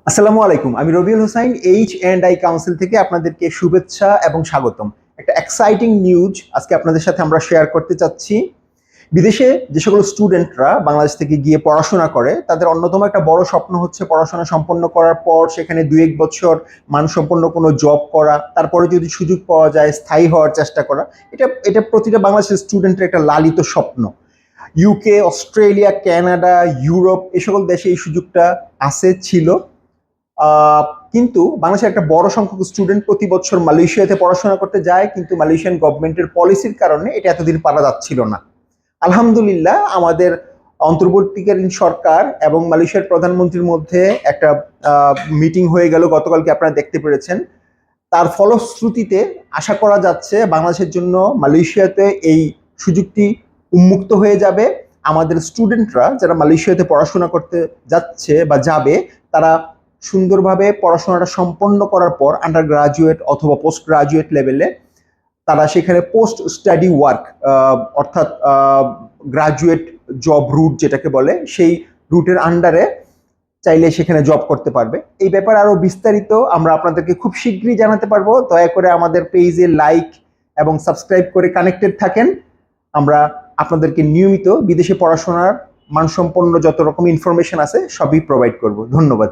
আসসালামু আলাইকুম। আমি রবিউল হোসাইন H&I কাউন্সিল থেকে আপনাদেরকে শুভেচ্ছা এবং স্বাগতম। একটা এক্সাইটিং নিউজ আজকে আপনাদের সাথে আমরা শেয়ার করতে চাচ্ছি। বিদেশে যে সকল স্টুডেন্টরা বাংলাদেশ থেকে গিয়ে পড়াশোনা করে তাদের অন্যতম একটা বড় স্বপ্ন হচ্ছে পড়াশোনা সম্পন্ন করার পর সেখানে ২-১ বছর মানসম্পন্ন কোনো জব করা, তারপরে যদি সুযোগ পাওয়া যায় স্থায়ী হওয়ার চেষ্টা করা। এটা প্রতিটা বাংলাদেশের স্টুডেন্টের একটা লালিত স্বপ্ন। ইউকে, অস্ট্রেলিয়া, কানাডা, ইউরোপ এ সকল দেশে এই সুযোগটা ছিল। কিন্তু বাংলাদেশের একটা বড় সংখ্যক স্টুডেন্ট প্রতি বছর মালয়েশিয়াতে পড়াশোনা করতে যায়, কিন্তু মালয়েশিয়ান গভর্নমেন্টের পলিসির কারণে এটা এতদিন পারা যাচ্ছিল না। আলহামদুলিল্লাহ আমাদের অন্তর্বর্তীকালীন সরকার এবং মালয়েশিয়ার প্রধানমন্ত্রীর মধ্যে একটা মিটিং হয়ে গেল গতকালকে, আপনারা দেখতে পেরেছেন। তার ফলশ্রুতিতে আশা করা যাচ্ছে বাংলাদেশের জন্য মালয়েশিয়াতে এই সুযোগটি উন্মুক্ত হয়ে যাবে। আমাদের স্টুডেন্টরা যারা মালয়েশিয়াতে পড়াশোনা করতে যাচ্ছে বা যাবে, তারা সুন্দরভাবে পড়াশোনাটা সম্পন্ন করার পর আন্ডার গ্রাজুয়েট অথবা পোস্ট গ্রাজুয়েট লেভেলে তারা সেখানে পোস্ট স্টাডি ওয়ার্ক, অর্থাৎ গ্রাজুয়েট জব রুট যেটাকে বলে, সেই রুটের আন্ডারে চাইলে সেখানে জব করতে পারবে। এই ব্যাপারে আরো বিস্তারিত আমরা আপনাদেরকে খুব শীঘ্রই জানাতে পারবো। দয়া করে আমাদের পেজে লাইক এবং সাবস্ক্রাইব করে কানেক্টেড থাকেন। আমরা আপনাদেরকে নিয়মিত বিদেশে পড়াশোনার মানসম্পন্ন যত রকম ইনফরমেশন আছে সবই প্রোভাইড করব। ধন্যবাদ।